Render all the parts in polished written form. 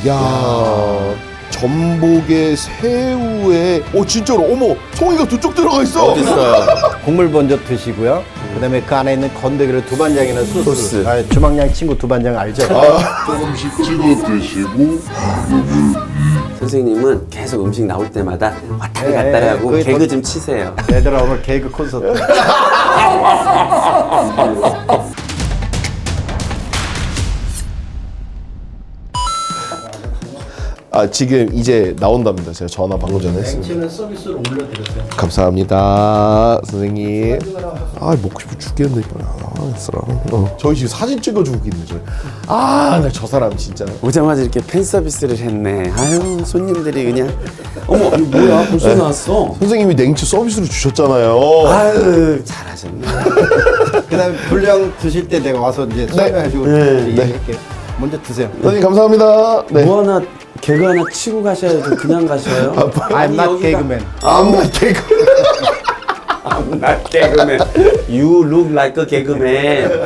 야, 전복에 새우에, 진짜로, 어머, 송이가 두 쪽 들어가 있어. 어딨어요? 국물 먼저 드시고요. 그다음에 그 안에 있는 건더기를 두반장이나 소스. 주방장 친구 두반장 알죠? 조금씩 찍어 드시고. 선생님은 계속 음식 나올 때마다 왔다리 예, 갔다리 하고 그게 개그 좀 치세요. 얘들아 오늘 개그 콘서트. 지금 이제 나온답니다. 제가 전화 방금 전에 했습니다. 냉채는 서비스로 올려드렸어요. 감사합니다, 선생님. 먹고 싶어 죽겠는데 이빨. 저희 지금 사진 찍어주고 있네. 저희. 나 저 사람 진짜. 오자마자 이렇게 팬 서비스를 했네. 아유, 손님들이 그냥 어머 이거 뭐야 벌써 나왔어. 선생님이 냉채 서비스로 주셨잖아요. 아유 잘하셨네. 그다음에 분량 드실 때 내가 와서 이제 설명해주고 얘기할게요. 먼저 드세요. 선생님 감사합니다. 네. 뭐 하나 개그 하나 치고 가셔야지 그냥 가셔요. I'm not 개그맨. I'm not 개그. I'm not 개그맨. You look like a 개그맨.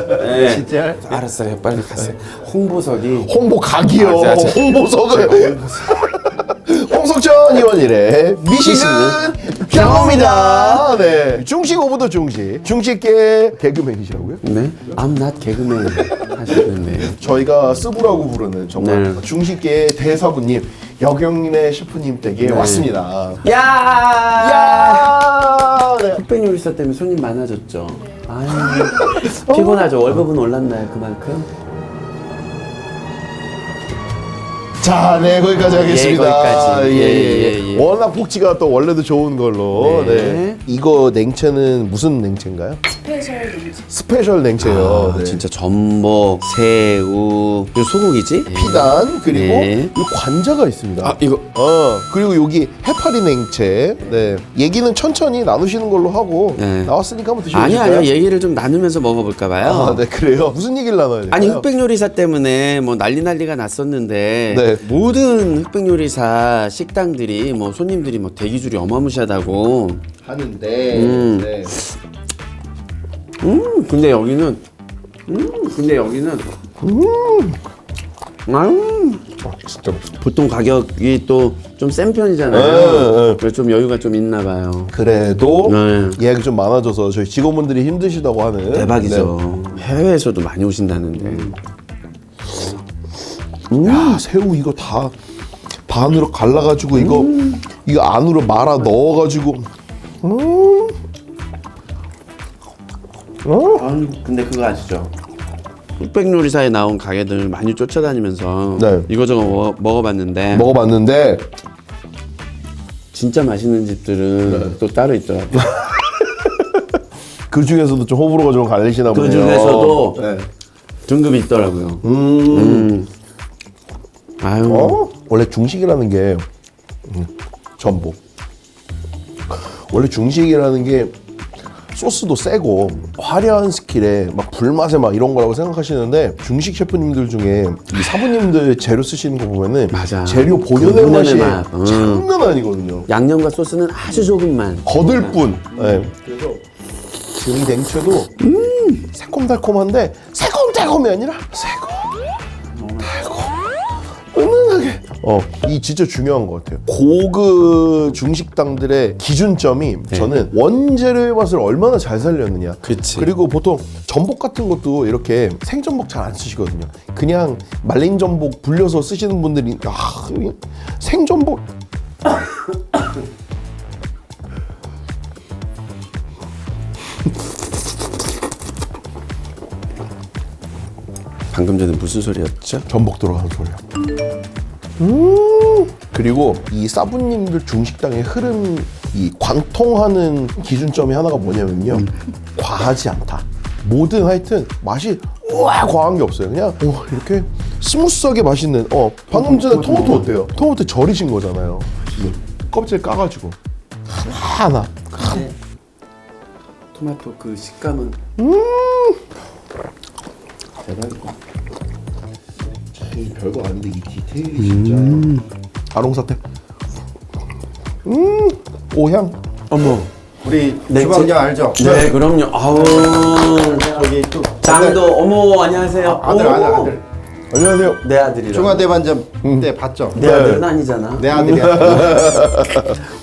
네. 진짜? 알았어요. 빨리 가세요. 홍보석이 홍보각이요. 홍보석을. 홍석천 의원이래. 미식은 경험이다. 네. 중식 오브더 중식. 중식계 개그맨이시라고요? 네? I'm not 개그맨 하시던데. 저희가 스부라고 부르는 정말 네. 중식계의 대사부님 여경래 셰프님 댁에 왔습니다. 야! 네. 흑백 요리사 때문에 손님 많아졌죠. 아유, 피곤하죠. 월급은 올랐나요, 그만큼? 자, 네, 거기까지 하겠습니다. 거기까지. 예. 워낙 복지가 또 원래도 좋은 걸로. 네. 네. 이거 냉채는 무슨 냉채인가요? 스페셜 냉채요. 네. 진짜 전복, 새우, 이거 소고기지? 피단 그리고 네. 이 관자가 있습니다. 아, 이거. 그리고 여기 해파리 냉채. 네. 얘기는 천천히 나누시는 걸로 하고 네. 나왔으니까 한번 드셔보실까요? 아니요. 얘기를 좀 나누면서 먹어볼까봐요. 네, 그래요. 무슨 얘기를 나눠야 될까요? 아니 흑백 요리사 때문에 뭐 난리가 났었는데 네. 모든 흑백 요리사 식당들이 뭐 손님들이 뭐 대기줄이 어마무시하다고 하는데 네. 근데 여기는 진짜 맛있다. 보통 가격이 또 좀 센 편이잖아요. 네. 그래서 좀 여유가 좀 있나 봐요. 그래도 네. 예약이 좀 많아져서 저희 직원분들이 힘드시다고 하는 대박이죠. 해외에서도 많이 오신다는데. 야, 새우 이거 다 반으로 갈라가지고 이거 안으로 말아 넣어가지고 근데 그거 아시죠? 흑백 요리사에 나온 가게들 많이 쫓아다니면서 네. 이거저거 먹어봤는데 먹어봤는데 진짜 맛있는 집들은 또 따로 있더라고요. 그 중에서도 좀 호불호가 좀 갈리시나 보네요. 그 중에서도 네. 등급이 있더라고요. 아유. 원래 중식이라는 게 전복. 원래 중식이라는 게 소스도 세고 화려한 스킬에 막 불맛에 막 이런 거라고 생각하시는데 중식 셰프님들 중에 이 사부님들 재료 쓰시는 거 보면은 맞아. 재료 본연의 본연의 맛이 맛. 장난 아니거든요. 양념과 소스는 아주 조금만. 거들 뿐. 네. 그래서 지금 이 냉채도 새콤달콤한데 새콤달콤이 아니라 은은하게. 이 진짜 중요한 것 같아요. 고급 중식당들의 기준점이 저는 원재료의 맛을 얼마나 잘 살렸느냐. 그치. 그리고 보통 전복 같은 것도 이렇게 생전복 잘 안 쓰시거든요. 그냥 말린 전복 불려서 쓰시는 분들이 생전복. 방금 전에 무슨 소리였죠? 전복 들어가는 소리야. 그리고 이 사부님들 중식당의 흐름, 이 관통하는 기준점이 하나가 뭐냐면요. 과하지 않다. 뭐든 하여튼 맛이 우와 과한 게 없어요. 그냥 이렇게 스무스하게 맛있는. 방금 전에 토마토 어때요? 토마토 절이신 거잖아요. 껍질 까가지고 하나. 토마토 그 식감은 대박이다. 별거 아닌데 이 디테일이 진짜. 아롱사태. 오향. 어머. 우리 네, 주방장 알죠? 네, 그럼요. 아우. 저기 또 짱도 어머 안녕하세요. 아들. 안녕하세요. 내 아들이라. 중화대반점 때 봤죠? 내 아들은 아니잖아. 내 아들이야.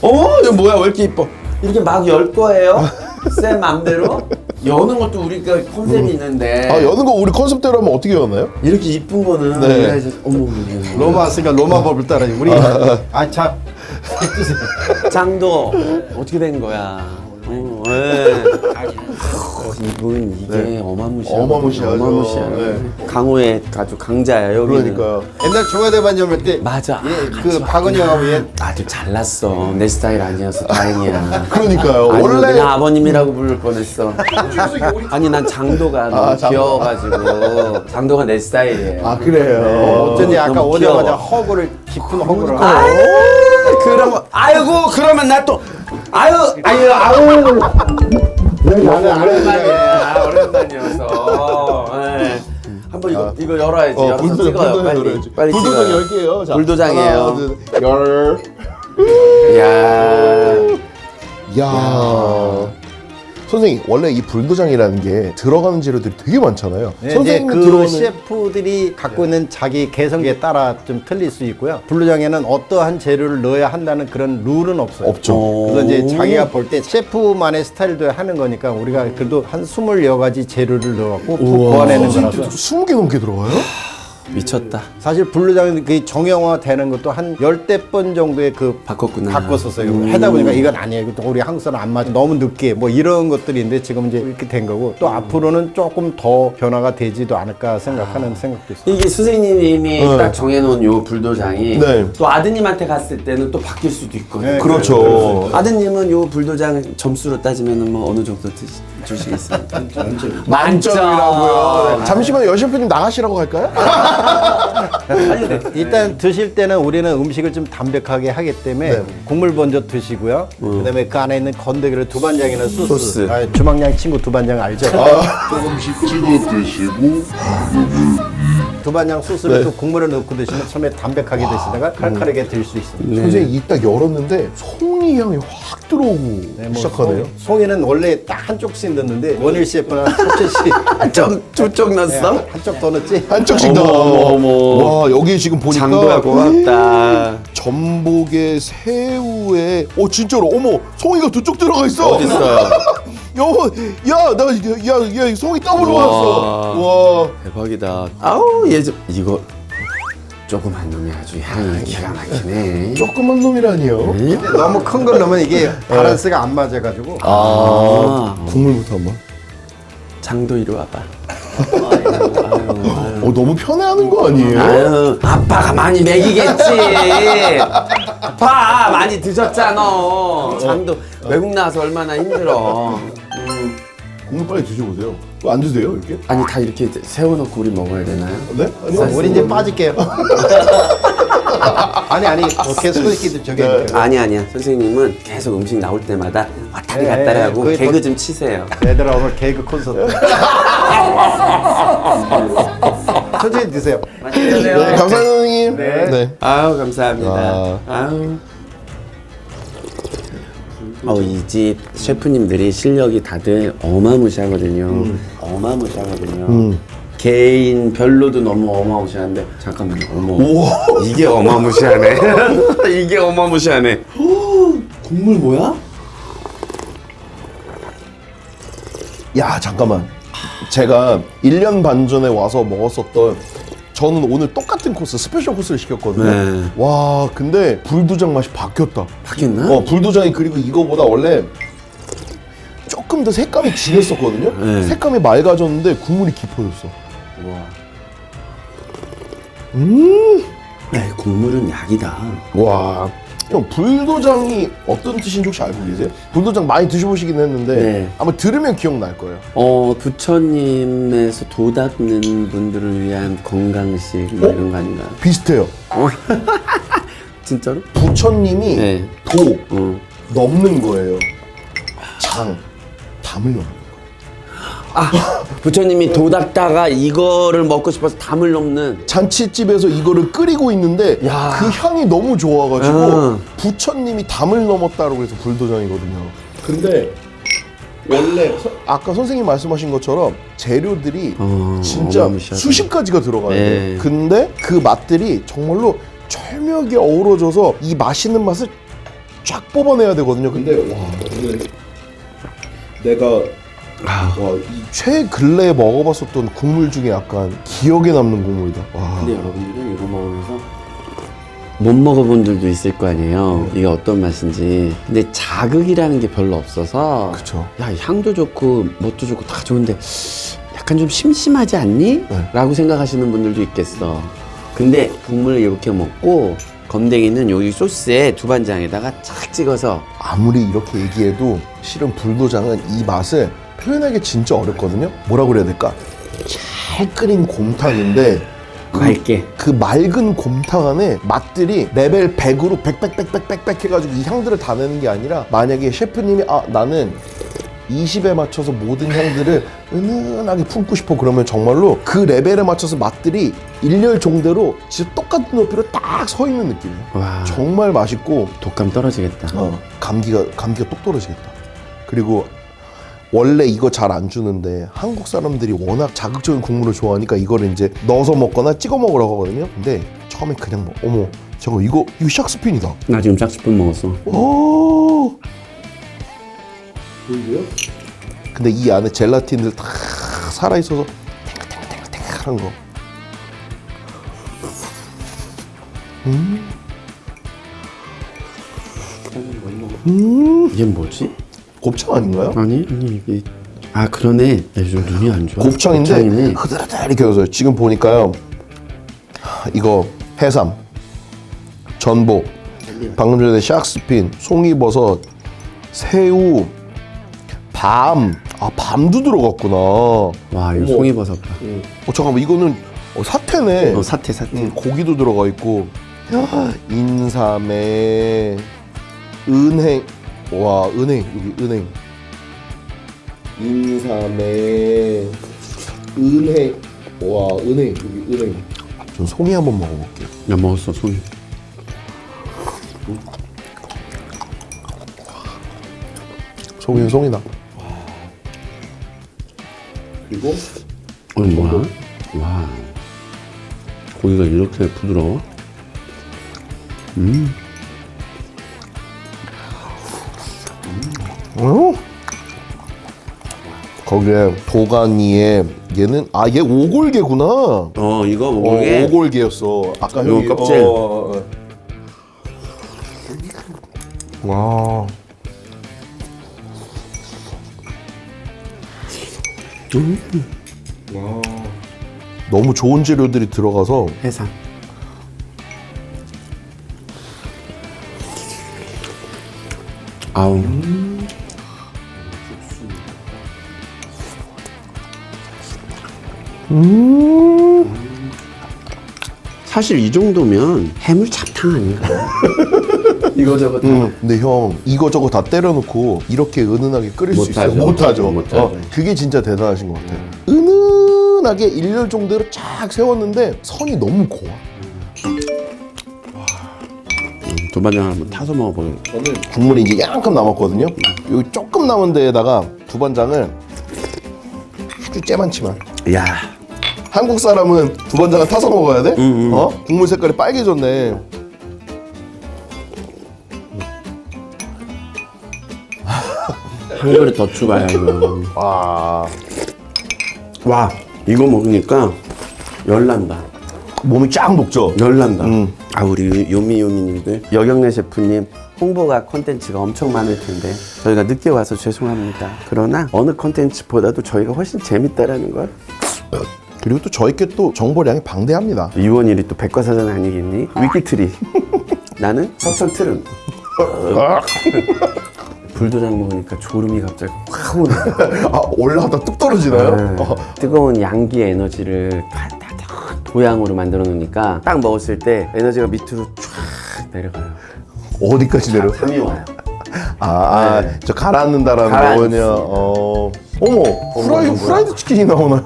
어머, 이거 뭐야? 왜 이렇게 이뻐? 이렇게 막 열 거예요? 쌤 맘대로? 여는 것도 우리가 컨셉이 있는데. 아, 여는 거 우리 컨셉대로 하면 어떻게 여나요? 이렇게 이쁜 거는 네. 우리가 이제 어머. 로마 왔으니까 로마 법을 따라 우리 자 장도 어떻게 된 거야? 네. 이분 이게 어마무시하죠. 어마무시하네. 네. 강호의 아주 강자야 여기는. 그러니까요. 옛날 중화대반점 할 때 맞아. 그 박은희 형하고 얘 아들 잘났어. 내 스타일 아니어서 다행이야. 그러니까요. 아니, 원래 그냥 아버님이라고 부를 뻔했어. 아니 난 장도가 너무 장도. 귀여워가지고 장도가 내 스타일이에요. 아, 그래요. 어쩐지 아까 너무 오자마자 귀여워. 허구를 깊은 허구를 아유, 그런 거. 아이고 그러면 나 또 아유. 오랜만이야. 오랜만이어서. 네. 한번 이거 열어야지. 열어서 찍어요. 빨리. 빨리 불도장 찍어요. 10개요. 자, 불도장이에요. 하나, 둘, 열. 야. 야. 선생님, 원래 이 불도장이라는 게 들어가는 재료들이 되게 많잖아요. 네, 이제 선생님 그 들어오는 셰프들이 갖고 있는 자기 개성에 따라 좀 틀릴 수 있고요. 불도장에는 어떠한 재료를 넣어야 한다는 그런 룰은 없어요. 없죠. 그래서 이제 자기가 볼 때 셰프만의 스타일도 하는 거니까 우리가 그래도 한 20여가지 재료를 넣어갖고 푹 보완해낸 거라서 20개 넘게 들어가요? 미쳤다. 사실 불도장은 그 정형화 되는 것도 한 10대 번 정도의 그 바꿨구나. 바꿨었어요. 하다 보니까 이건 아니에요. 이거 우리 한국 사람 안 맞아. 너무 늦게 뭐 이런 것들이 있는데 지금 이제 이렇게 된 거고 또 앞으로는 조금 더 변화가 되지도 않을까 생각하는 생각도 있어요. 이게 선생님이 네. 딱 정해놓은 요 불도장이 네. 또 아드님한테 갔을 때는 또 바뀔 수도 있거든요. 네, 그렇죠. 아드님은 요 불도장 점수로 따지면 뭐 어느 정도 주시겠습니까? 만점이라고요. 잠시만 여 셰프님 나가시라고 할까요? 일단 드실 때는 우리는 음식을 좀 담백하게 하기 때문에 네. 국물 먼저 드시고요. 그다음에 그 안에 있는 건더기를 두반장이나 소스. 소스. 주막냥 친구 두반장 알죠? 조금씩 찍어 드시고 두반장 소스를 또 국물에 넣고 드시면 처음에 담백하게 드시다가 칼칼하게 드실 수 있습니다. 선생님 이딱 열었는데 송이 향이 확 들어오고 시작하네요. 송이는 원래 딱 한쪽씩 넣는데 원일 셰프나 석재 씨 두쪽 넣었어? 한쪽 더 넣지? 한쪽씩 다. 어머. 와 여기 지금 보니까 장도야 고맙다. 전복에 새우에 진짜로 어머 송이가 두 쪽 들어가 있어. 어딨어요? 야나 송이 더블로 와. 왔어. 와. 대박이다. 아우 이거 조그만 놈이 아주 향이 기가 막히네. 조그만 놈이라니요. 너무 큰 걸 넣으면 이게 밸런스가 안 맞아가지고 국물부터 한번. 장도 이리 와봐. 너무 편해하는 거 아니에요? 아유, 아빠가 많이 먹이겠지. 아빠 많이 드셨잖아. 장도 외국 나와서 얼마나 힘들어. 국물 빨리 드셔보세요. 그거 안 드세요 이렇게? 아니 다 이렇게 세워놓고 우리 먹어야 되나요? 네? 아니요. 우리 이제 빠질게요. 아니 계속 이렇게 저게 아니야. 선생님은 계속 음식 나올 때마다 왔다리 갔다리 하고 그게 개그 좀 치세요. 얘들아 오늘 개그 콘서트. 천천히 드세요. 네, 감사합니다 선생님. 네. 아유 감사합니다. 아유. 이 집 셰프님들이 실력이 다들 어마무시하거든요. 어마무시하거든요. 개인별로도 너무 어마무시한데 잠깐만요. 어머. 이게 어마무시하네. 이게 어마무시하네. 국물 뭐야? 야 잠깐만. 제가 1년 반 전에 와서 먹었었던 저는 오늘 똑같은 코스 스페셜 코스를 시켰거든요. 네. 와 근데 불도장 맛이 바뀌었다. 바뀌었나? 불도장이 그리고 이거보다 원래 조금 더 색감이 진했었거든요. 네. 색감이 맑아졌는데 국물이 깊어졌어. 와. 야, 국물은 약이다. 와. 형 불도장이 어떤 뜻인지 혹시 알고 계세요? 불도장 많이 드셔보시긴 했는데 네. 아마 들으면 기억날 거예요. 부처님에서 도닦는 분들을 위한 건강식 뭐 이런 거 아닌가요? 비슷해요. 진짜로? 부처님이 네. 도 어. 넘는 거예요. 장 담을 넘는 거예요. 부처님이 도닦다가 이거를 먹고 싶어서 담을 넘는. 잔치집에서 이거를 끓이고 있는데 야. 그 향이 너무 좋아가지고 응. 부처님이 담을 넘었다고 해서 불도장이거든요. 근데 원래 아까 선생님 말씀하신 것처럼 재료들이 진짜 어마무시하다. 수십 가지가 들어가요. 네. 근데 그 맛들이 정말로 절묘하게 어우러져서 이 맛있는 맛을 쫙 뽑아내야 되거든요. 근데 와 오늘 내가 최근래에 먹어봤었던 국물 중에 약간 기억에 남는 국물이다. 와. 근데 여러분들은 이거 먹으면서 못 먹어본 분들도 있을 거 아니에요. 이게 어떤 맛인지. 근데 자극이라는 게 별로 없어서 그쵸. 야, 향도 좋고 멋도 좋고 다 좋은데 약간 좀 심심하지 않니? 네. 라고 생각하시는 분들도 있겠어. 근데 국물을 이렇게 먹고 검댕이는 여기 소스에 두반장에다가 착 찍어서 아무리 이렇게 얘기해도 실은 불도장은 이 맛을 표현하기 진짜 어렵거든요. 뭐라고 그래야 될까? 잘 끓인 곰탕인데 맑게. 그 맑은 곰탕 안에 맛들이 레벨 100으로 빽빽빽빽빽 해가지고 이 향들을 다 내는 게 아니라 만약에 셰프님이 나는 20에 맞춰서 모든 향들을 은은하게 품고 싶어 그러면 정말로 그 레벨에 맞춰서 맛들이 일렬종대로 진짜 똑같은 높이로 딱 서 있는 느낌이에요. 와, 정말 맛있고 독감 떨어지겠다. 감기가 똑 떨어지겠다. 그리고 원래 이거 잘 안 주는데 한국 사람들이 워낙 자극적인 국물을 좋아하니까 이거를 이제 넣어서 먹거나 찍어 먹으라고 하거든요. 근데 처음에 그냥 어머 저거 이거 샥스핀이다. 나 지금 짝스푼 먹었어. 오. 보이세요? 근데 이 안에 젤라틴들 다 살아 있어서 탱글탱글탱글한 거. 이게 뭐지? 곱창 아닌가요? 아니 이게 그러네. 야, 요즘 눈이 안 좋아. 곱창인데 곱창이네. 흐드러들 이렇게 해서 지금 보니까요. 이거 해삼, 전복, 방금 전에 샥스핀, 송이버섯, 새우, 밤. 밤도 들어갔구나. 와, 이거 송이버섯 봐. 잠깐만 이거는 사태네. 사태. 고기도 들어가 있고. 인삼에 은행. 와, 은행 여기 은행. 인삼에 은행. 와, 은행 여기 은행. 전 송이 한번 먹어볼게요. 나 먹었어, 송이. 송이는 송이다. 그리고 뭐야? 와, 고기가 이렇게 부드러워? 거기에 도가니에 얘는 얘 오골개구나. 이거 오골개. 오골개였어. 아까 요 형이 껍질. 와. 너무 좋은 재료들이 들어가서 해삼. 아우. 사실 이 정도면 해물 잡탕 아닌가? 이거저거 다. 근데 형 이거저거 다 때려놓고 이렇게 은은하게 끓일 수 있어요? 못하죠. 못하죠. 그게 진짜 대단하신 것 같아요. 은은하게 일렬 정도로 쫙 세웠는데 선이 너무 고와. 두반장 한번 타서 먹어보겠다. 저는 국물이 이제 약간 남았거든요. 여기 조금 남은 데에다가 두반장을 아주 째만치만. 야, 한국 사람은 두반장을 타서 먹어야 돼? 국물 색깔이 빨개졌네. 한 그릇 더 추가야 이거. 와, 이거 먹으니까 열난다. 몸이 쫙 녹죠? 열난다. 우리 요미요미님들, 여경래 셰프님 홍보가 콘텐츠가 엄청 많을 텐데 저희가 늦게 와서 죄송합니다. 그러나 어느 콘텐츠보다도 저희가 훨씬 재밌다라는 걸. 그리고 또 저희께 또 정보량이 방대합니다. 이원일이 또 백과사전 아니겠니? 위키트리. 나는 서천 트름. 불도장 먹으니까 졸음이 갑자기 확 오네. 올라가다 뚝 떨어지나요? 뜨거운 양기의 에너지를 도양으로 만들어 놓으니까 딱 먹었을 때 에너지가 밑으로 쫙 내려가요. 어디까지 내려? 잠이 와요. 저 가라앉는다라는 가라앉습니다. 거군요. 어머, 후라이드 치킨이 나오나요?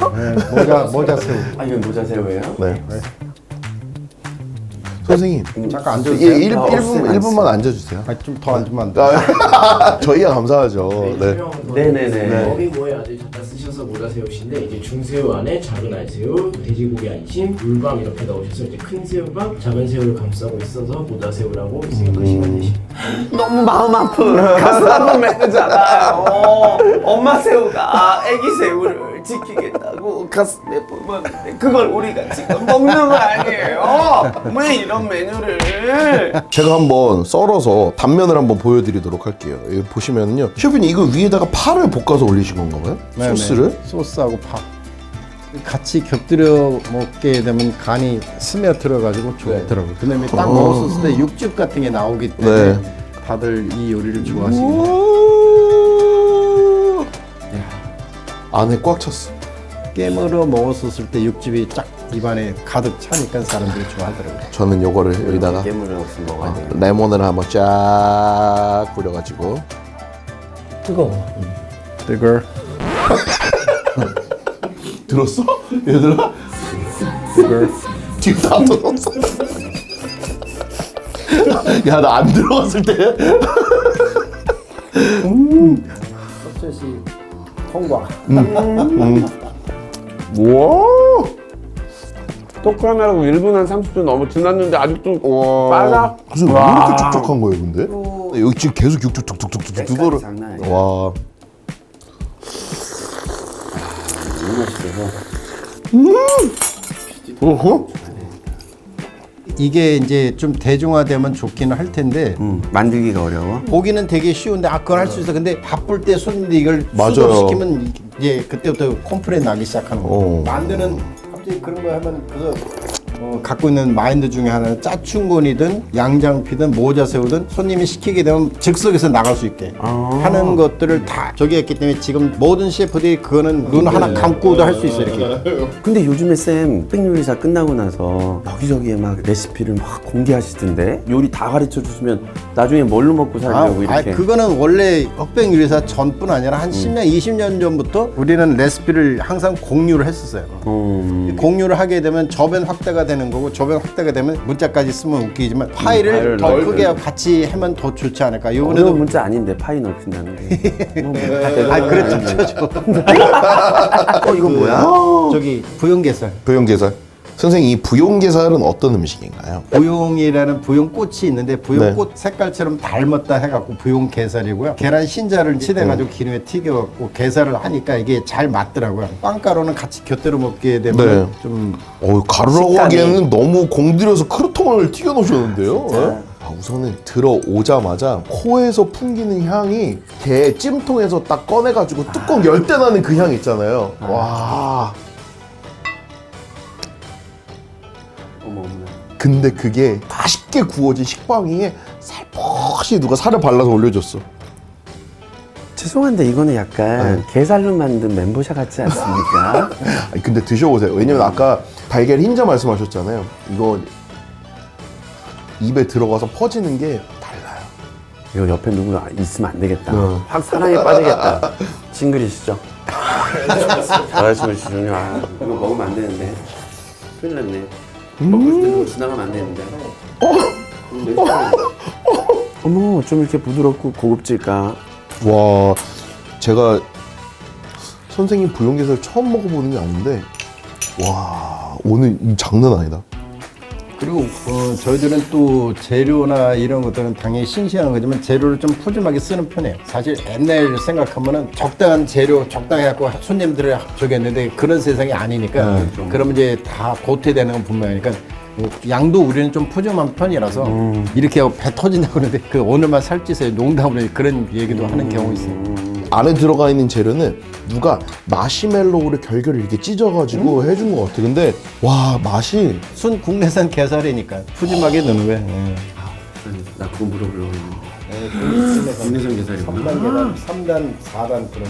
모자 새우. 이건 모자 새우예요? 네. 선생님 잠깐 앉아도 예, 돼요? 1분만 앉아주세요. 좀 더 앉으면 안 돼? 저희가 감사하죠. 네. 네네네. 어미 모의 아들 갖다 쓰셔서 모자새우신데 이제 중새우 안에 작은 알새우, 돼지고기 안심, 물방 이렇게 넣으셔서 이제 큰 새우가 작은 새우를 감싸고 있어서 모자새우라고 생각하시면 되십니다. 너무 마음 아픈 가슴 아픈 메뉴잖아요. 엄마 새우가 애기 새우를 지키겠다고 가슴에 품었는데 그걸 우리가 지금 먹는 거 아니에요? 왜 이런 메뉴를? 제가 한번 썰어서 단면을 한번 보여드리도록 할게요. 여기 보시면요, 셰프님 이거 위에다가 파를 볶아서 올리신 건가 봐요? 네네. 소스를? 소스하고 파 같이 곁들여 먹게 되면 간이 스며들어가지고 좋더라고요. 그다음에 딱 먹었을 때 육즙 같은 게 나오기 때문에 네. 다들 이 요리를 좋아하시네요. 안에 꽉 찼어. 깨물어 먹었을 때 육즙이 쫙 입안에 가득 차니까 사람들이 좋아하더라고요. 저는 요거를 여기다가 깨물을 없이 먹어야 돼요. 레몬을 한번 쫙 뿌려가지고. 뜨거워. 뜨거. 들었어? 얘들아? 뜨거. 지금 다 들었어. 야, 나 안 들어갔을 때. 서셋이 통과. 우와. 떡카메라고 1분 한 30분 너무 지났는데 아직도 빨라? 무슨 왜 이렇게 촉촉한 거예요, 근데? 여기 지금 계속 육즙 툭툭툭툭 두 거를. 장난 아니야. 와. 어허? 이게 이제 좀 대중화되면 좋기는 할 텐데 만들기가 어려워. 보기는 되게 쉬운데 그건 할 수 있어. 근데 바쁠 때 손님들이 이걸 맞아요. 수동시키면 이제 그때부터 컴플레인 나기 시작하는 거예요. 어. 만드는 갑자기 그런 거 하면 그거 갖고 있는 마인드 중에 하나는 짜충곤이든 양장피든 모자새우든 손님이 시키게 되면 즉석에서 나갈 수 있게 하는 것들을 다 저기 했기 때문에 지금 모든 셰프들이 그거는 눈 하나 감고도 할 수 있어요. 이렇게. 근데 요즘에 쌤 흑백요리사 끝나고 나서 여기저기에 막 레시피를 막 공개하시던데 요리 다 가르쳐 주시면 나중에 뭘로 먹고 살려고 이렇게. 그거는 원래 흑백 요리사 전뿐 아니라 한 10년, 20년 전부터 우리는 레시피를 항상 공유를 했었어요. 공유를 하게 되면 저변 확대가 되는 거고 저변 확대가 되면 문자까지 쓰면 웃기지만 파일을 더 크게 같이 하면 더 좋지 않을까. 어려운 이번에도 문자 아닌데 파이 넓힌다는 게. 그렇죠. 이거 뭐야? 저기 부용게살. 부용게살. 선생님, 이 부용게살은 어떤 음식인가요? 부용이라는 부용꽃이 있는데 부용꽃 색깔처럼 닮았다 해갖고 부용게살이고요. 계란 흰자를 칠해가지고 기름에 튀겨갖고 게살을 하니까 이게 잘 맞더라고요. 빵가루는 같이 곁들여 먹게 되면 네. 좀 가루라고 식감이. 하기에는 너무 공들여서 크루통을 튀겨 놓으셨는데요. 우선은 들어오자마자 코에서 풍기는 향이 게 찜통에서 딱 꺼내가지고 뚜껑 열 때 나는 그 향 있잖아요. 와. 어머. 근데 그게 맛있게 구워진 식빵 위에 살포시 누가 살을 발라서 올려줬어. 죄송한데 이거는 약간 게살로 만든 멘보샤 같지 않습니까? 아니, 근데 드셔보세요. 왜냐면 아까 달걀 흰자 말씀하셨잖아요. 이거 입에 들어가서 퍼지는 게 달라요. 이거 옆에 누구 있으면 안 되겠다. 네. 확 사랑에 빠지겠다. 싱글이시죠? 여자친구시군요. 이거 먹으면 안 되는데. 큰일 났네. 먹을 때 지나가면 안 되는데. 어머, 좀 이렇게 부드럽고 고급질까? 와, 제가 선생님 부용게살 처음 먹어보는 게 아닌데, 와, 오늘 장난 아니다. 그리고 저희들은 또 재료나 이런 것들은 당연히 싱싱한 거지만 재료를 좀 푸짐하게 쓰는 편이에요. 사실 옛날 생각하면은 적당한 재료 적당히 갖고 손님들을 저기 했는데 그런 세상이 아니니까 그러면 이제 다 도태되는 건 분명하니까 양도 우리는 좀 푸짐한 편이라서 이렇게 하고 배 터진다고 그러는데 그 오늘만 살찌세요 농담으로 그런 얘기도 하는 경우 있어요. 안에 들어가 있는 재료는 누가 마시멜로우를 결결 이렇게 찢어가지고 해준 것 같아. 근데 와, 맛이 순 국내산 게살이니까 푸짐하게 넣는 거예요. 나 그거 물어보려고 했는데. 국내산 게살이구나. 3단 계단, 3단, 4단 그런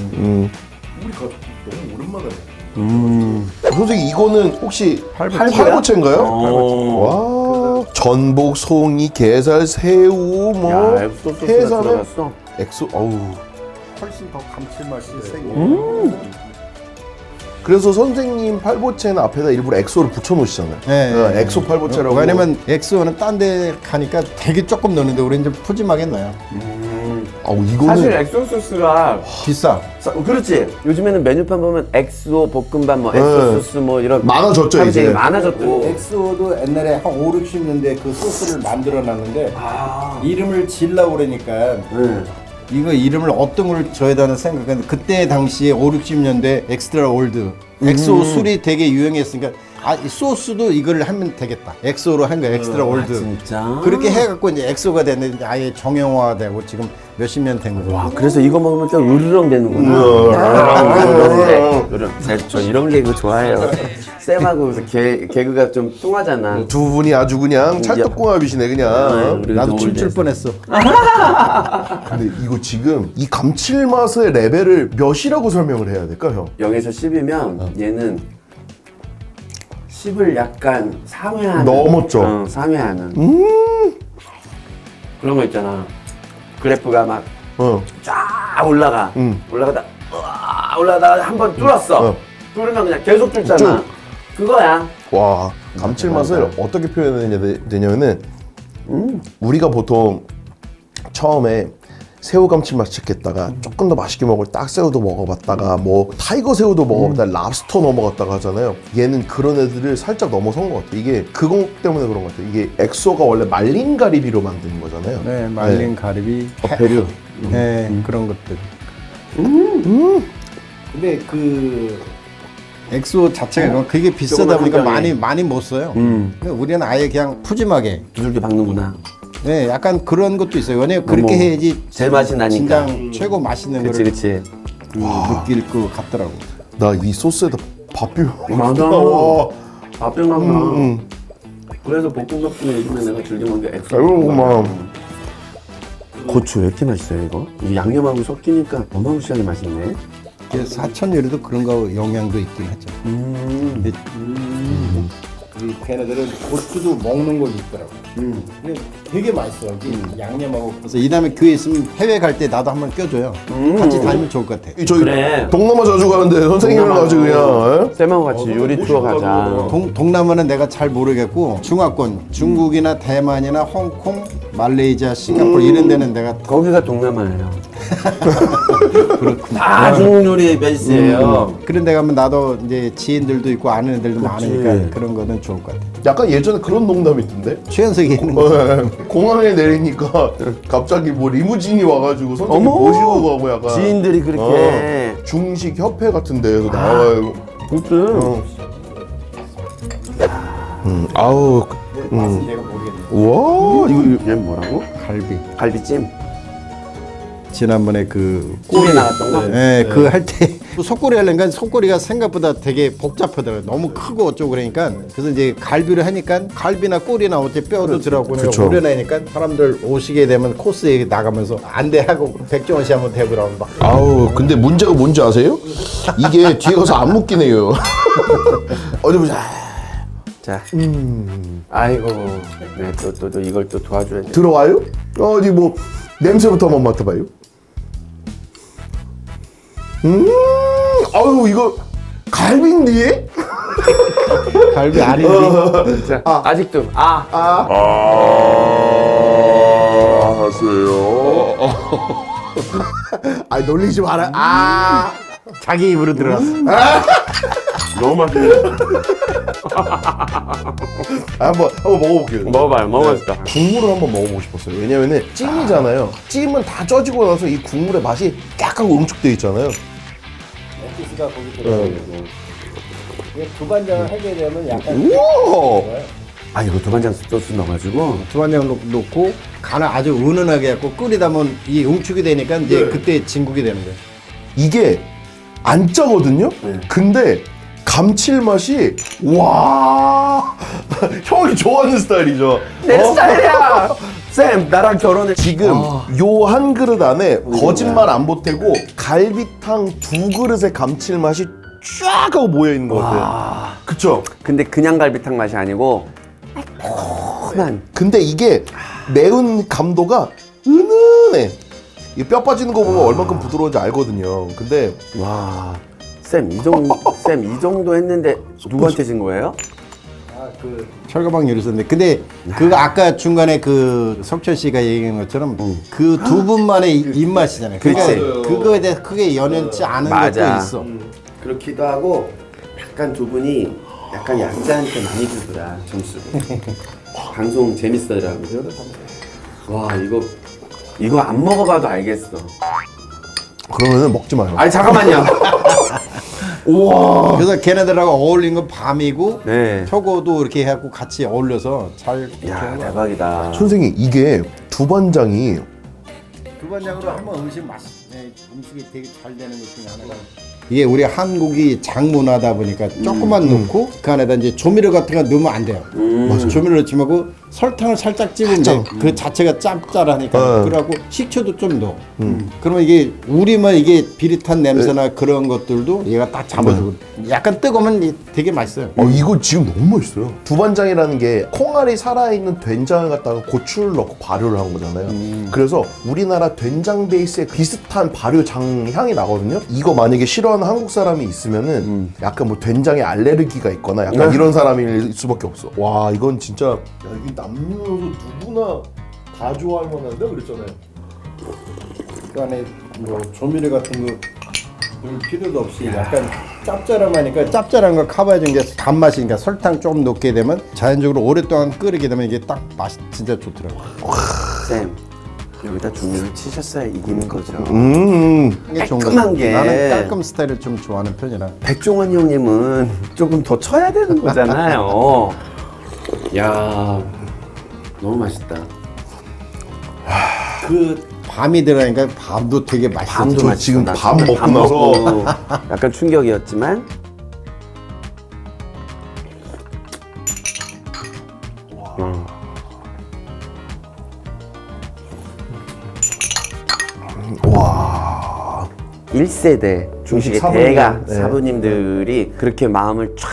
선생님, 이거는 혹시 팔보채인가요? 와, 전복, 송이, 게살, 새우, 뭐 야, 엑소소스가 해산에 들어갔어. 엑소, 어우. 훨씬 더 감칠맛이 세고 그래서 선생님 팔보채는 앞에다 일부러 엑소를 붙여놓으시잖아요. 네. 엑소 팔보채라고. 왜냐면 엑소는 딴 데 가니까 되게 조금 넣는데 우리는 좀 푸짐하게 넣어요. 이거는 사실 엑소 소스가 비싸. 그렇지. 요즘에는 메뉴판 보면 엑소 볶음밥, 뭐 엑소 소스 뭐 이런 많아졌죠, 되게 이제. 많아졌고. 엑소도 옛날에 한 5, 60년대 그 소스를 만들어 놨는데 이름을 지으려고 그러니까 이거 이름을 어떤 걸 줘야 되는 생각했는데 그때 당시에 5, 60년대 엑스트라 올드 엑소 술이 되게 유행했으니까 이 소스도 이걸 하면 되겠다. 엑소로 한 거야. 엑스트라 올드. 진짜? 그렇게 해갖고 이제 엑소가 됐는데 아예 정형화되고 지금 몇십 년 된 거죠. 와, 그래서 이거 먹으면 또 으르렁 되는구나. 으르렁. 저 이런 개그 좋아해요. 쌤하고 개그가 좀 통하잖아. 두 분이 아주 그냥 찰떡궁합이시네 그냥. 나도 춤출 뻔했어. 근데 이거 지금 이 감칠맛의 레벨을 몇이라고 설명을 해야 될까요? 0에서 10이면 얘는 10을 약간 상회하는. 넘었죠? 상회하는. 그런 거 있잖아. 그래프가 막 쫙 올라가. 올라가다 올라가다가 한 번 뚫었어. 뚫으면 그냥 계속 뚫잖아. 쭉. 그거야. 와, 감칠맛을 어떻게 표현되냐면은 우리가 보통 처음에 새우 감칠맛 찾겠다가 조금 더 맛있게 먹을 딱새우도 먹어봤다가 뭐 타이거 새우도 먹어봤다가 랍스터 넘어갔다가 하잖아요. 얘는 그런 애들을 살짝 넘어선 것 같아. 이게 그거 때문에 그런 것 같아. 이게 엑소가 원래 말린 가리비로 만드는 거잖아요. 네, 말린 가리비, 배류. 네, 그런 것들. 근데 그 엑소 자체가 그게 비싸다 보니까 조그만 많이 못 써요. 근데 우리는 아예 그냥 푸짐하게. 두들겨 박는구나. 네, 약간 그런 것도 있어요. 왜냐면 그렇게 해야지 제일 맛이 나니까. 진장 최고 맛있는 거를 그치. 느낄 것 같더라고. 나 이 소스에다 밥 비벼. 맞아. 와, 밥병 나나. 그래서 볶음밥 중에 요즘에 내가 즐겨 먹는 게 엑소. 아이고만. 고추 왜 이렇게 맛있어요 이거? 이 양념하고 섞이니까 어마무시하게 맛있네. 사천 요리도 그런 거 영향도 있긴 하죠. 근데 이 걔네들은 고추도 먹는 거 있더라고. 근데 되게 맛있어. 이 양념하고. 그래서 이 다음에 교회 있으면 해외 갈 때 나도 한번 껴줘요. 같이 다니면 좋을 것 같아. 저희 그래. 동남아 자주 가는데 선생님이랑 같이 그냥. 쌤하고 같이 요리 투어 가자. 동남아는 내가 잘 모르겠고 중화권, 중국이나 대만이나 홍콩, 말레이시아, 싱가포르 이런 데는 내가 거기가 동남아예요. 다 중국 요리 베이스예요. 그런 데 가면 나도 이제 지인들도 있고 아는 애들도 많으니까 그런 거는 좋을 것 같아. 약간 예전에 그런 농담이 있던데. 최연석이 있는 거. 공항에 내리니까 갑자기 뭐 리무진이 와가지고 선생님 어머! 모시고 가고 약간 지인들이 그렇게. 중식 협회 같은 데에서 나와요. 무슨 아우. 맛은 내가 모르겠네. 와 이거 얘 뭐라고? 갈비. 갈비찜. 지난번에 그 꼬리 나갔던 거? 네, 그 할 때 속꼬리 하려니까 속꼬리가 생각보다 되게 복잡하더라고요. 너무 크고 어쩌고 그러니까 그래서 이제 갈비를 하니까 갈비나 꼬리나 어째 뼈도 들어가고 그쵸. 우려내니까 사람들 오시게 되면 코스에 나가면서 안 돼 하고 백종원 씨 한번 대보라고 막 아우 근데 문제가 뭔지 아세요? 이게 뒤에 가서 안 묶이네요. 어디 보자. 자. 아이고. 네, 또 이걸 또 도와줘야 돼. 들어와요? 어디 뭐 냄새부터 한번 맡아봐요. 아유 이거 갈비인데? 갈비 아닌데 자, 아직도 하세요. 아 놀리지 마라. 아 자기 입으로 들어갔어. 너무 맛있네. 한번 먹어볼게요. 먹어봐요. 너무 맛있다. 국물을 한번 먹어보고 싶었어요. 왜냐면은 찜이잖아요. 찜은 다 쪄지고 나서 이 국물의 맛이 약간 응축돼 있잖아요. 가 거기 들어가고 두반장을 하게 되면 약간 우와! 아 이거 두반장 소스 넣어가지고 두반장 넣고 간을 아주 은은하게 해갖고 끓이다 보면 이 응축이 되니까 이제 그때 진국이 되는 거예요. 이게 안 짜거든요? 근데 감칠맛이 와 형이 좋아하는 스타일이죠. 내 스타일이야. 쌤 나랑 결혼해. 지금 요 한 그릇 안에 거짓말 안 보태고 갈비탕 2그릇의 감칠맛이 쫙 하고 모여 있는 것 같아요. 그쵸? 근데 그냥 갈비탕 맛이 아니고 매콤한. 근데 이게 매운 감도가 은은해. 이 뼈 빠지는 거 보면 얼만큼 부드러운지 알거든요. 근데 와. 쌤 이 정도 쌤, 이 정도 했는데 누구한테 진 거예요? 그 철가방 요리사인데 근데 그거 아까 중간에 그 석철 씨가 얘기한 것처럼 그 두 분만의 입맛이잖아요. 그러니까 그치. 그거에 대해 크게 연연치 않은 맞아. 것도 있어. 그렇기도 하고 약간 두 분이 약간 약자한테 많이 주더라 점수를. 방송 재밌어라고. 와 이거 안 먹어봐도 알겠어. 그러면은 먹지 마요. 아니 잠깐만요. 우와. 그래서 걔네들하고 어울린 건 밤이고 네. 표고도 이렇게 해갖고 같이 어울려서 잘. 야 대박이다. 선생님 이게 두반장이 두반장으로 하면 음식이 되게 잘 되는 것 중에 하나가 이게 우리 한국이 장문화다 보니까 조금만 넣고 그 안에다 이제 조미료 같은 거 넣으면 안 돼요. 조미료 넣지 말고 설탕을 살짝 찍으면 돼. 그 자체가 짭짤하니까. 그래갖고 식초도 좀 넣어. 그러면 이게 우리만 이게 비릿한 냄새나 그런 것들도 얘가 딱 잡아주고 약간 뜨거우면 되게 맛있어요. 이거 지금 너무 맛있어요. 두반장이라는 게 콩알이 살아있는 된장을 갖다가 고추를 넣고 발효를 한 거잖아요. 그래서 우리나라 된장 베이스에 비슷한 발효 장 향이 나거든요. 이거 만약에 싫어하는 한국 사람이 있으면은 약간 뭐 된장에 알레르기가 있거나 약간 이런 사람일 수밖에 없어. 와 이건 진짜 야, 이게 남녀노소 누구나 다 좋아할 만한데 그랬잖아요. 그 안에 뭐 조미료 같은 거 넣을 필요도 없이 약간 짭짤하니까 짭짤한 거 커버해준 게 단맛이니까 설탕 좀 넣게 되면 자연적으로 오랫동안 끓이게 되면 이게 딱 맛이 진짜 좋더라고요. 쌤 여기다 조미료를 치셨어야 이기는 거죠. 이게 좋은 깔끔한 거죠. 게. 나는 깔끔 스타일을 좀 좋아하는 편이라. 백종원 형님은 조금 더 쳐야 되는 거잖아요. 야 너무 맛있다. 그 밤이 들어가니까 밤도 되게 맛있어. 밤도 저 맛있어. 지금 나 밥 진짜 먹고 나서 먹고 약간 충격이었지만 와 1세대 중식의 사부님. 대가 네. 사부님들이 그렇게 마음을 쫙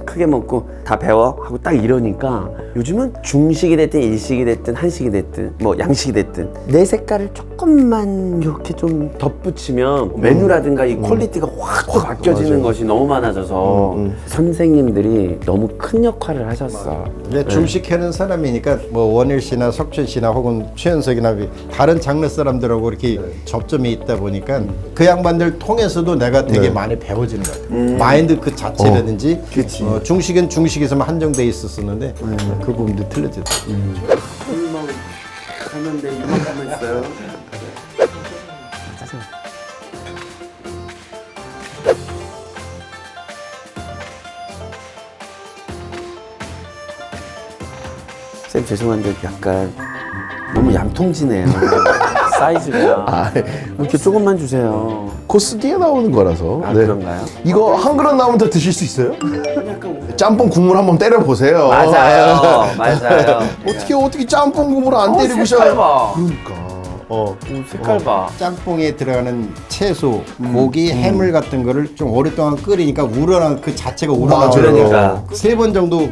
크게 먹고 다 배워 하고 딱 이러니까 요즘은 중식이 됐든 일식이 됐든 한식이 됐든 뭐 양식이 됐든 내 색깔을 조금만 이렇게 좀 덧붙이면 메뉴라든가 이 퀄리티가 확 또 바뀌어지는 것이 너무 많아져서 선생님들이 너무 큰 역할을 하셨어. 근데 중식 하는 사람이니까 뭐 원일 씨나 석춘 씨나 혹은 최현석이나 다른 장르 사람들하고 이렇게 접점이 있다 보니까 그 양반들 통해서도 내가 되게 많이 배워지는 것 같아요. 마인드 그 자체라든지 중식은 중식에서만 한정돼 있었었는데 그 부분도 틀려졌어. 설마 가는데 이만큼만 있어요. 쌤 죄송한데 약간 너무 얌통지네요. 사이즈가 이렇게 조금만 주세요. 코스 뒤에 나오는 거라서. 아, 그런가요? 이거 한 그릇 나오면 더 드실 수 있어요? 짬뽕 국물 한번 때려 보세요. 맞아요, 맞아요. 어떻게 짬뽕 국물 안 때리고 색깔 봐. 그러니까. 색깔 봐. 짬뽕에 들어가는 채소, 고기, 해물 같은 거를 좀 오랫동안 끓이니까 우러나 그 자체가 우러나오니까 그러니까. 3번 정도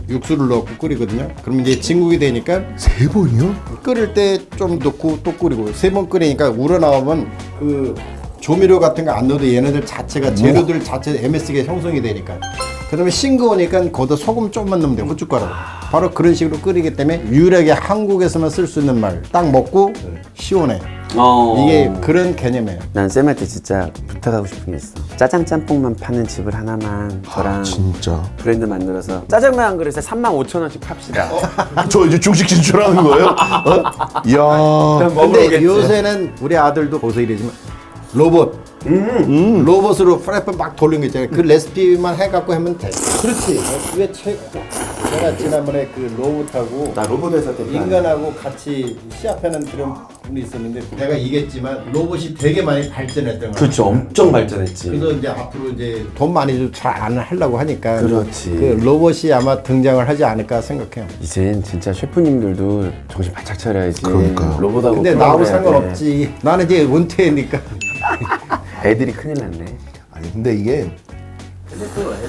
육수를 넣고 끓이거든요. 그럼 이제 진국이 되니까 3번이요? 끓일 때 좀 넣고 또 끓이고 3번 끓이니까 우러나오면 그 조미료 같은 거 안 넣어도 얘네들 자체가 재료들 자체 MSG가 형성이 되니까 그다음에 싱거우니까 거기다 소금 조금만 넣으면 돼요. 후춧가루. 바로 그런 식으로 끓이기 때문에 유일하게 한국에서만 쓸 수 있는 말 딱 먹고 시원해. 이게 그런 개념이에요. 난 쌤한테 진짜 부탁하고 싶은 게 있어. 짜장 짬뽕만 파는 집을 하나만 저랑 진짜. 브랜드 만들어서 짜장면 한 그릇에 35,000원씩 팝시다. 저 이제 중식 진출하는 거예요? 이야. 근데 요새는 우리 아들도 벌써 이러지만 로봇 로봇으로 프라이팬 막 돌리는 거 있잖아요. 그 레시피만 해갖고 하면 돼. 그렇지. 그게 최고. 제가 지난번에 그 로봇하고 나 로봇에서 되게 인간하고 같이 시합하는 그런 분이 있었는데 내가 이겼지만 로봇이 되게 많이 발전했던 거야. 그렇죠. 엄청 발전했지. 그래서 이제 앞으로 이제 돈 많이 좀 잘 안 하려고 하니까 그렇지. 그 로봇이 아마 등장을 하지 않을까 생각해요. 이젠 진짜 셰프님들도 정신 바짝 차려야지. 그러니까요. 로봇하고 근데 프로그램 나하고 해야 돼. 상관없지. 나는 이제 은퇴니까. 애들이 큰일 났네. 아니 근데 이게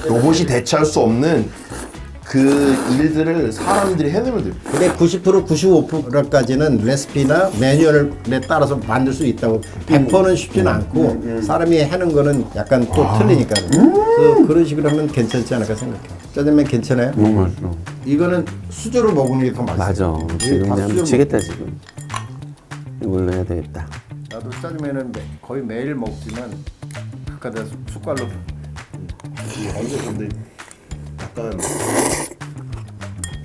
로봇이 대체할 수 없는 그 일들을 사람들이 해내면 돼요. 근데 90% 95%까지는 레시피나 매뉴얼에 따라서 만들 수 있다고 100%는 쉽지는 않고 사람이 하는 거는 약간 또 틀리니까 그래서 그런 식으로 하면 괜찮지 않을까 생각해요. 짜장면 괜찮아요? 너무 맛있어. 이거는 수저로 먹는 게 더 맛있어. 맞아. 지금 다 그냥 수저 미치겠다 지금. 이걸로 해야 되겠다. 나도 짜장면은 거의 매일 먹지만 가끔가다 숟갈로. 완전 근데 약간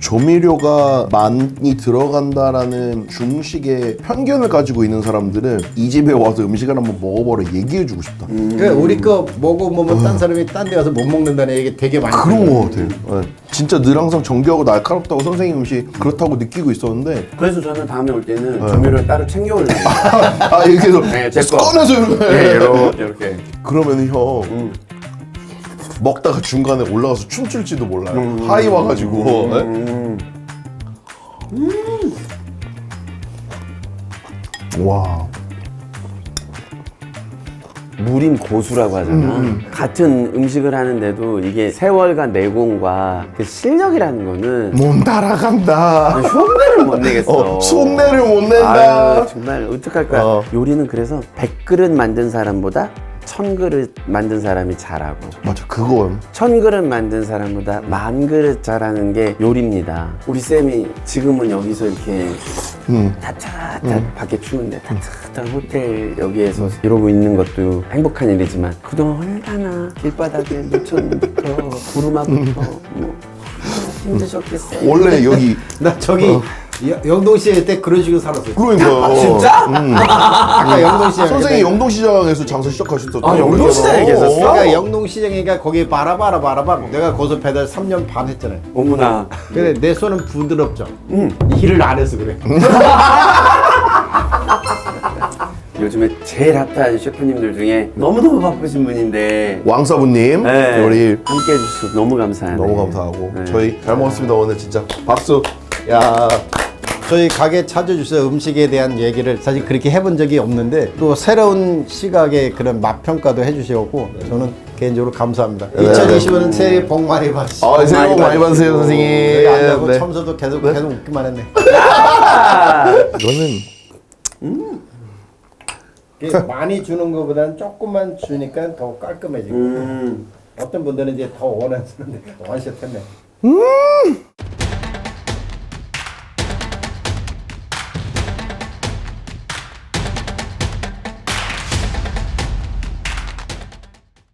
조미료가 많이 들어간다라는 중식의 편견을 가지고 있는 사람들은 이 집에 와서 음식을 한번 먹어보라 얘기해주고 싶다. 그러니까 우리 거 먹어보면 딴 사람이 딴 데 가서 못 먹는다는 얘기 되게 많이 그런 들어요. 거 같아요. 네. 진짜 늘 항상 정교하고 날카롭다고 선생님 음식 그렇다고 느끼고 있었는데 그래서 저는 다음에 올 때는 조미료를 따로 챙겨오려고. 아 이렇게 해서 네, 제 거. 꺼내서 이렇게 네, 이렇게. 그러면 형 먹다가 중간에 올라가서 춤출지도 몰라요. 하이 와가지고 네? 와 무림 고수라고 하잖아. 같은 음식을 하는데도 이게 세월과 내공과 그 실력이라는 거는 몸 따라간다. 흉내를 못 내겠어. 속내를 못 낸다. 아유, 정말 어떡할 거야. 어. 요리는 그래서 100그릇 만든 사람보다 1000그릇 만든 사람이 잘하고 맞아 그거 1000그릇 만든 사람보다 10,000그릇 잘하는 게 요리입니다. 우리 쌤이 지금은 여기서 이렇게 따뜻한 밖에 추운데 따뜻한 호텔 여기에서 이러고 있는 것도 행복한 일이지만 그동안 얼마나 길바닥에 노천부터 구루마부터 뭐 힘드셨겠어요. 원래 여기 나 저기 영동시장 때 그런 식으로 살았어요. 그러니까 진짜? 아까 영동시장. 선생님 영동시장에서 장사 시작하셨었죠. 아, 영동시장에 계셨어? 그러니까 영동시장이니까 거기 바라바라 내가 거기서 배달 3년 반 했잖아요. 어머나. 근데 내 손은 부드럽죠. 일을 안 해서 그래. 요즘에 제일 핫한 셰프님들 중에 너무너무 바쁘신 분인데 왕사부님 네, 우리 함께 해주셔서 너무 감사하네요. 너무 감사하고 네. 저희 잘 먹었습니다 오늘 진짜 박수. 야 저희 가게 찾아주셔서 음식에 대한 얘기를 사실 그렇게 해본 적이 없는데 또 새로운 시각의 그런 맛 평가도 해주시고 저는 개인적으로 감사합니다. 2025년 새해 복 많이 받으시고 아, 새해 복 많이 받으세요 선생님. 여기 안 하고 네. 첨서도 계속 웃기만 했네. 이거는 이게 많이 주는 것보다는 조금만 주니까 더 깔끔해지고 어떤 분들은 이제 더 원하시는데 원샷 했네.